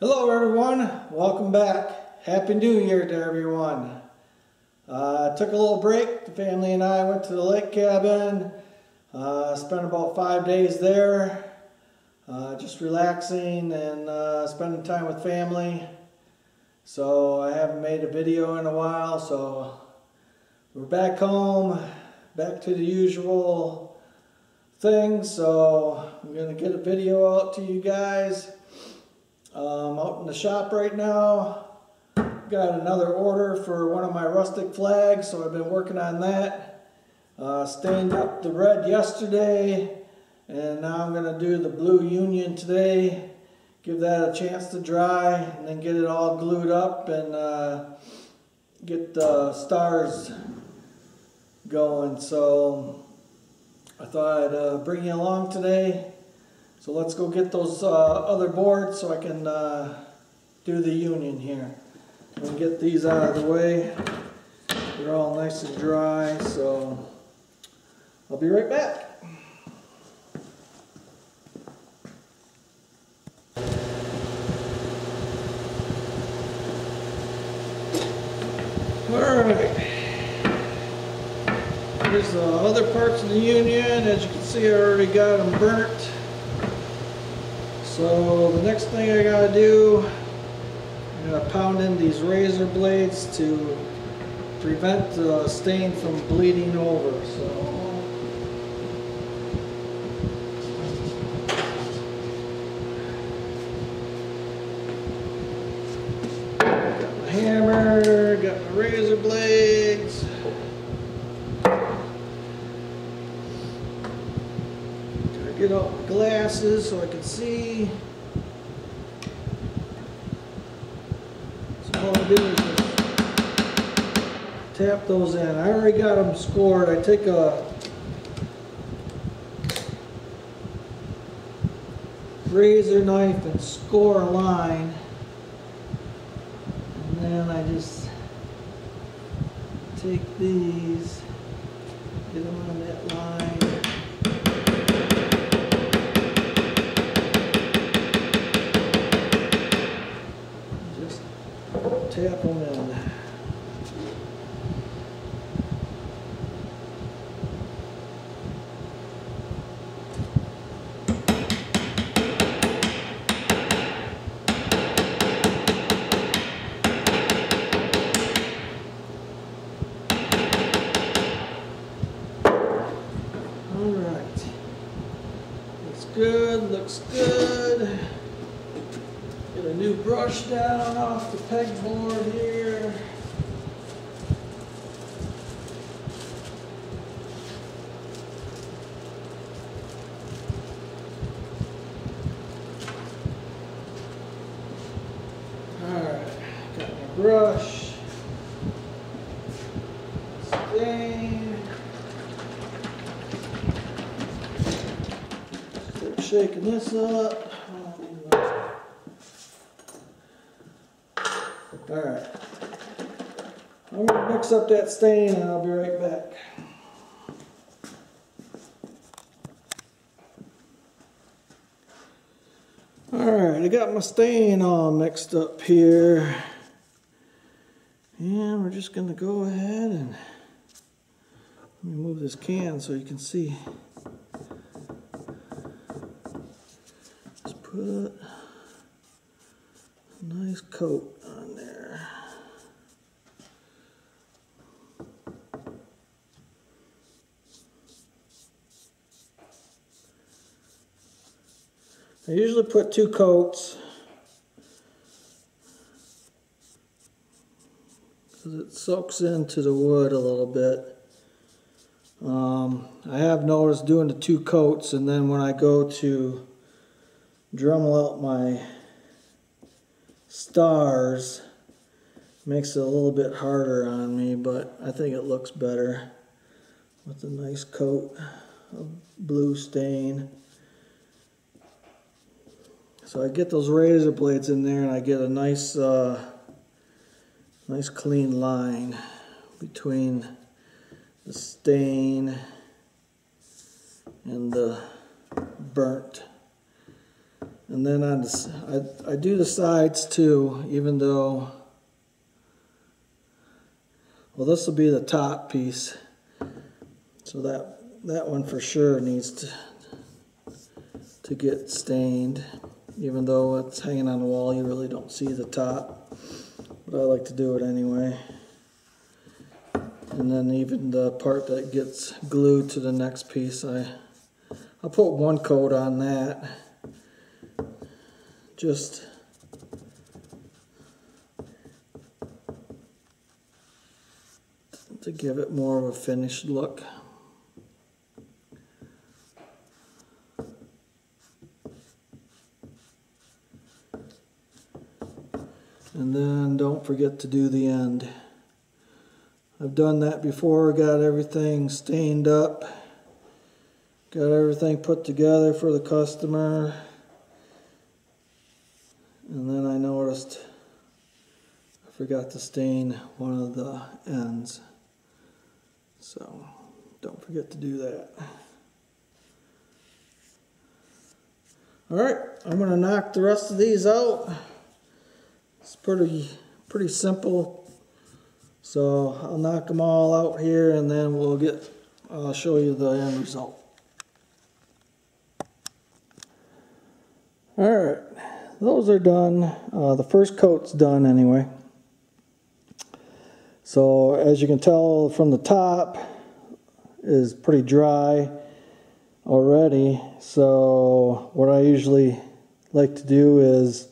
Hello everyone, welcome back. Happy New Year to everyone. Took a little break. The family and I went to the lake cabin. Spent about 5 days there. Just relaxing and spending time with family. So I haven't made a video in a while, so we're back home, back to the usual things. So I'm going to get a video out to you guys. I'm out in the shop right now. Got another order for one of my rustic flags, so I've been working on that. Stained up the red yesterday, and now I'm going to do the blue Union today. Give that a chance to dry, and then get it all glued up and get the stars going. So I thought I'd bring you along today. So let's go get those other boards so I can do the Union here. And get these out of the way. They're all nice and dry, so I'll be right back. Alright. Here's the other parts of the Union. As you can see, I already got them burnt. So the next thing I gotta do, I'm gonna pound in these razor blades to prevent the stain from bleeding over. Got my hammer, got my razor blades. Get out my glasses so I can see. So all I do is just tap those in. I already got them scored. I take a razor knife and score a line, and then I just take these, get them on that line. Tap them in. Alright. Looks good, looks good. Get a new brush down off the pegboard here. Alright, got my brush. Stain. Start shaking this up. Alright, I'm going to mix up that stain and I'll be right back. Alright, I got my stain all mixed up here. And we're just going to go ahead and let me move this can so you can see. Just put a nice coat on there. I usually put 2 coats because it soaks into the wood a little bit. I have noticed doing the 2 coats, and then when I go to Dremel out my stars, makes it a little bit harder on me, but I think it looks better with a nice coat of blue stain. So I get those razor blades in there and I get a nice nice clean line between the stain and the burnt. And then on this, I do the sides too, even though, well, this will be the top piece. So that one for sure needs to get stained. Even though it's hanging on the wall, you really don't see the top. But I like to do it anyway. And then even the part that gets glued to the next piece, I'll put one coat on that. Just to give it more of a finished look. And then don't forget to do the end. I've done that before, got everything stained up, got everything put together for the customer, and then I noticed I forgot to stain one of the ends. So don't forget to do that. Alright, I'm going to knock the rest of these out. It's pretty simple. So I'll knock them all out here and then I'll show you the end result. Alright, those are done. The first coat's done anyway. So as you can tell from the top is pretty dry already. So what I usually like to do is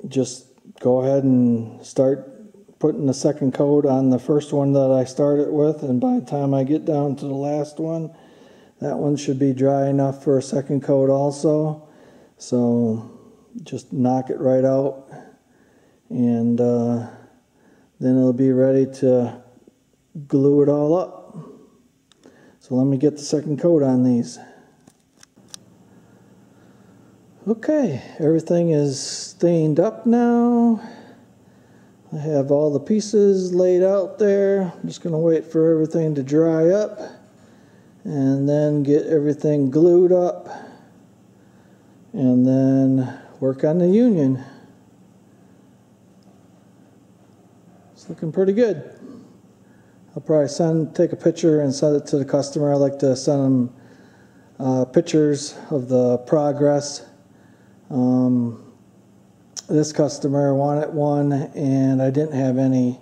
just go ahead and start putting the second coat on the first one that I started with, and by the time I get down to the last one, that one should be dry enough for a second coat also. So just knock it right out, and then it'll be ready to glue it all up. So let me get the second coat on these. Okay, everything is stained up now. I have all the pieces laid out there. I'm just going to wait for everything to dry up and then get everything glued up and then work on the union. It's looking pretty good. I'll probably take a picture and send it to the customer. I like to send them pictures of the progress. This customer wanted one, and I didn't have any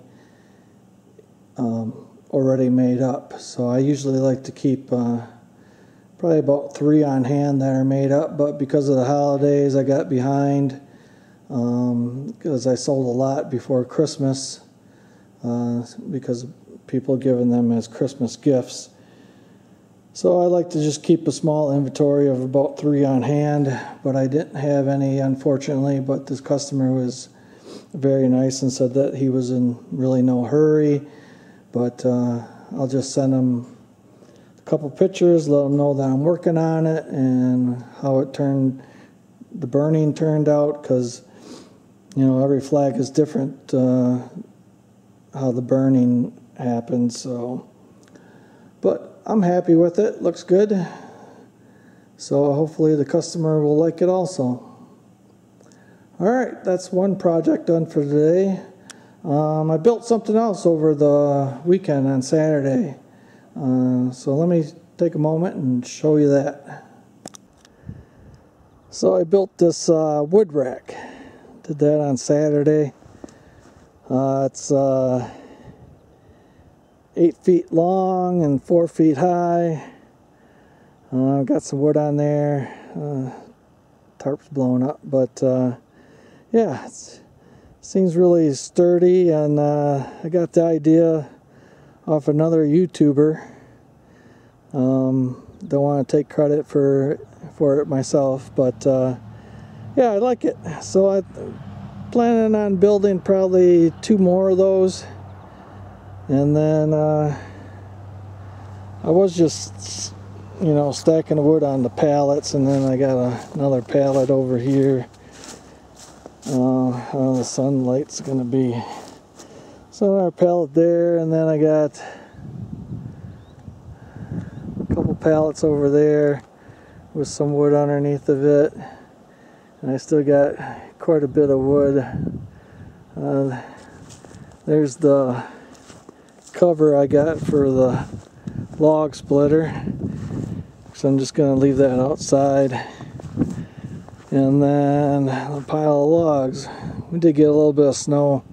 already made up. So I usually like to keep probably about 3 on hand that are made up, but because of the holidays I got behind because I sold a lot before Christmas because people giving them as Christmas gifts. So I like to just keep a small inventory of about 3 on hand, but I didn't have any, unfortunately. But this customer was very nice and said that he was in really no hurry. But I'll just send him a couple pictures, let him know that I'm working on it and how the burning turned out, because you know every flag is different how the burning happens. So, but I'm happy with it. Looks good. So hopefully the customer will like it also. Alright, that's one project done for today. I built something else over the weekend on Saturday. So let me take a moment and show you that. So I built this wood rack. Did that on Saturday. It's 8 feet long and 4 feet high. I've got some wood on there. Tarp's blown up, but yeah, it seems really sturdy, and I got the idea off another YouTuber. Don't want to take credit for it myself, but yeah, I like it. So I'm planning on building probably 2 more of those. And then I was just, you know, stacking the wood on the pallets, and then I got another pallet over here. How the sunlight's gonna be. So another pallet there, and then I got a couple pallets over there with some wood underneath of it. And I still got quite a bit of wood. There's the cover I got for the log splitter. So I'm just going to leave that outside. And then a pile of logs. We did get a little bit of snow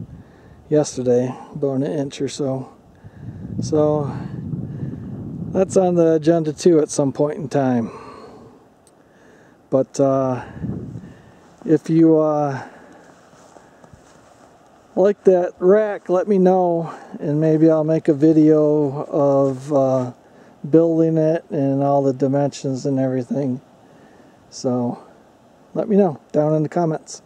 yesterday, about an inch or so. So that's on the agenda too at some point in time. But if you like that rack, let me know, and maybe I'll make a video of building it and all the dimensions and everything. So let me know down in the comments.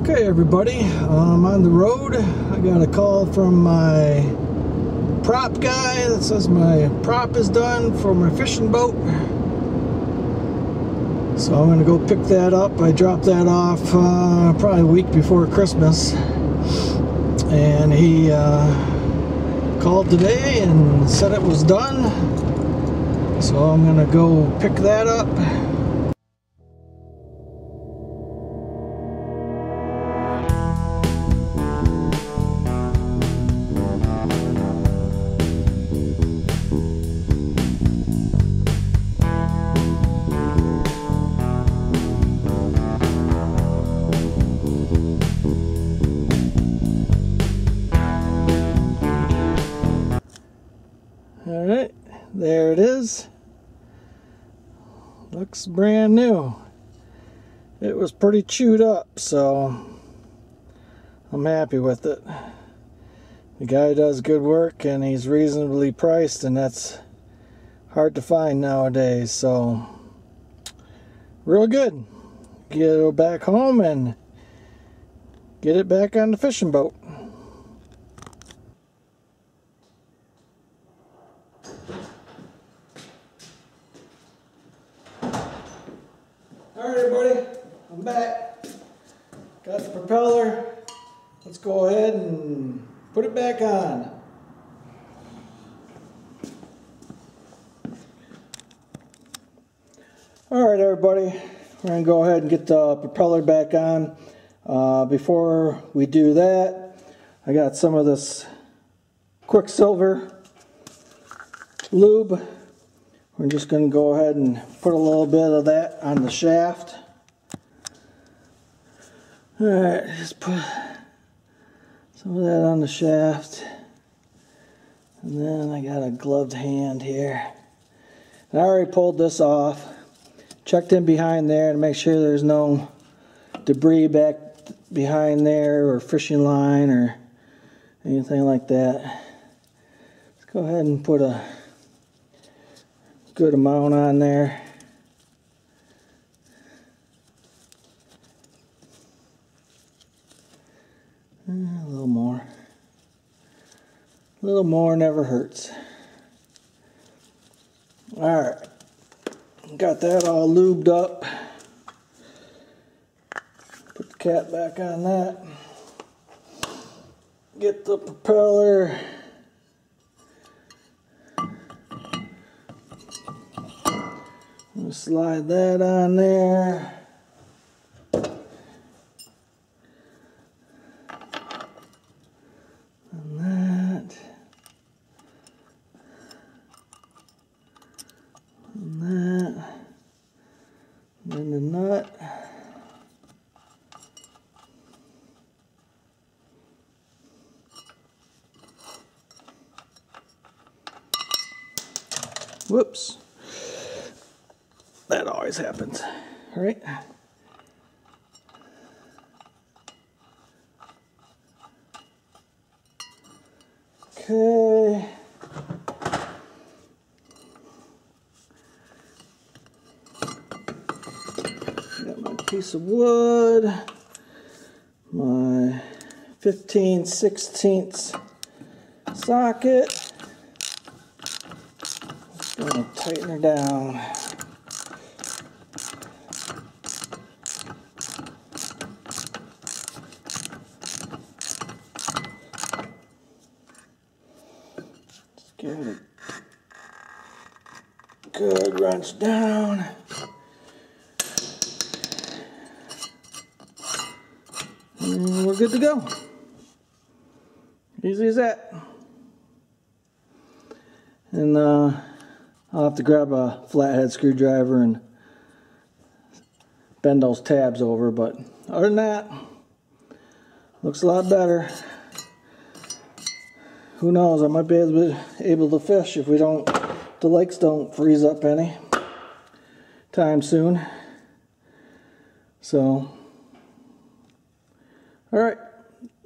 Okay everybody, I'm on the road. I got a call from my prop guy that says my prop is done for my fishing boat. So I'm going to go pick that up. I dropped that off probably a week before Christmas. And he called today and said it was done. So I'm going to go pick that up. Alright, there it is. Looks brand new. It was pretty chewed up, so I'm happy with it. The guy does good work and he's reasonably priced, and that's hard to find nowadays, so real good. Get it back home and get it back on the fishing boat. Alright everybody, I'm back. Got the propeller. Let's go ahead and put it back on. Alright everybody, we're going to go ahead and get the propeller back on. Before we do that, I got some of this Quicksilver lube. We're just going to go ahead and put a little bit of that on the shaft. Alright, just put some of that on the shaft. And then I got a gloved hand here. And I already pulled this off. Checked in behind there to make sure there's no debris back behind there, or fishing line or anything like that. Let's go ahead and put a good amount on there. A little more. A little more never hurts. Alright. Got that all lubed up. Put the cap back on that. Get the propeller. Slide that on there. And that. And that. And then the nut. Whoops. That always happens. All right. Okay. Got my piece of wood, my 15/16 socket. Just gonna tighten her down. Give it a good wrench down. And we're good to go. Easy as that. And I'll have to grab a flathead screwdriver and bend those tabs over, but other than that, looks a lot better. Who knows, I might be able to fish if the lakes don't freeze up any time soon. So, alright,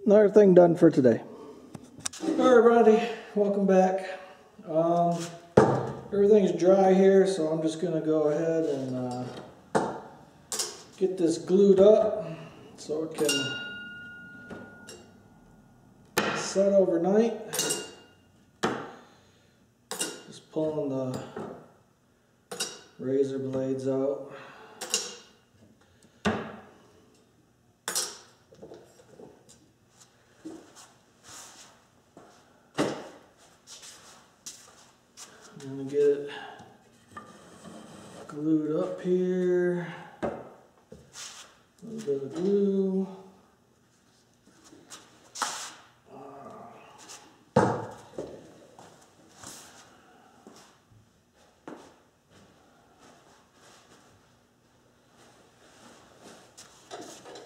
another thing done for today. Alright everybody, welcome back. Everything's dry here, so I'm just going to go ahead and get this glued up so it can set overnight. Just pulling the razor blades out. I'm going to get it glued up here. A little bit of glue.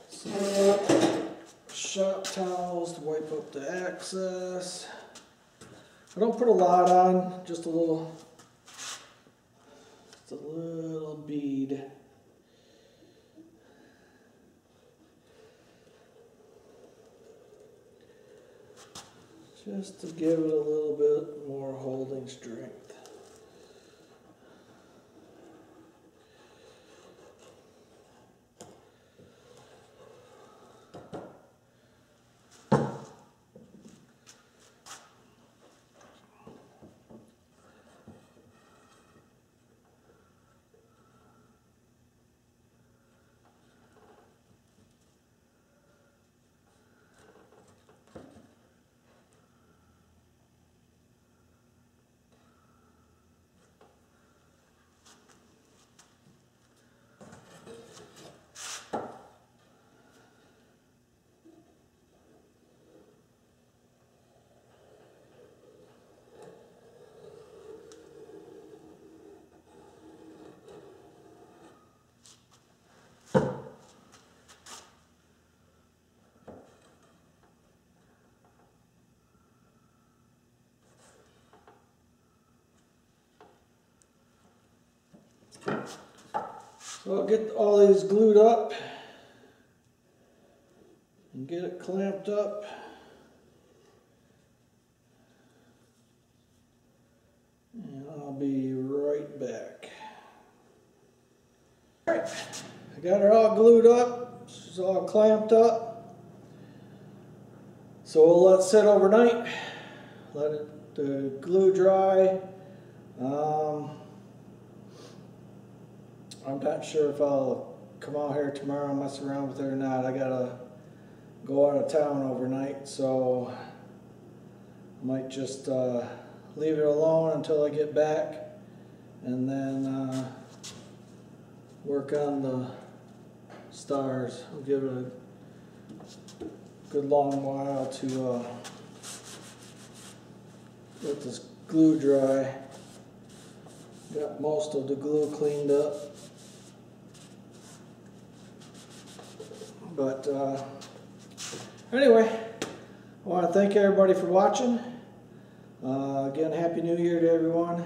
Some shop towels to wipe up the excess. I don't put a lot on, just a little bead. Just to give it a little bit more holding strength. So I'll get all these glued up and get it clamped up. And I'll be right back. Alright, I got her all glued up. She's all clamped up. So we'll let it sit overnight. Let the glue dry. I'm not sure if I'll come out here tomorrow and mess around with it or not. I gotta go out of town overnight, so I might just leave it alone until I get back and then work on the stars. I'll give it a good long while to let this glue dry. Got most of the glue cleaned up. But anyway, I want to thank everybody for watching. Again, Happy New Year to everyone.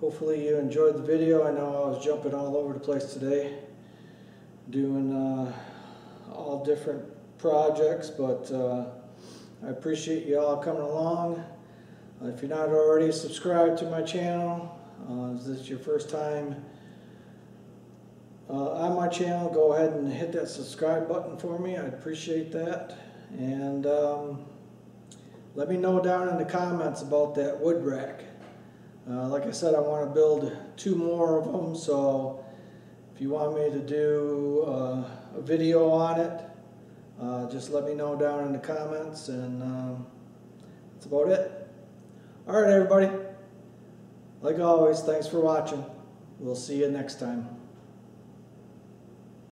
Hopefully you enjoyed the video. I know I was jumping all over the place today, doing all different projects, but I appreciate you all coming along. If you're not already subscribed to my channel, if this is your first time on my channel, go ahead and hit that subscribe button for me. I'd appreciate that. And let me know down in the comments about that wood rack. Like I said, I want to build 2 more of them, so if you want me to do a video on it, just let me know down in the comments, and that's about it. Alright everybody, like always, thanks for watching. We'll see you next time.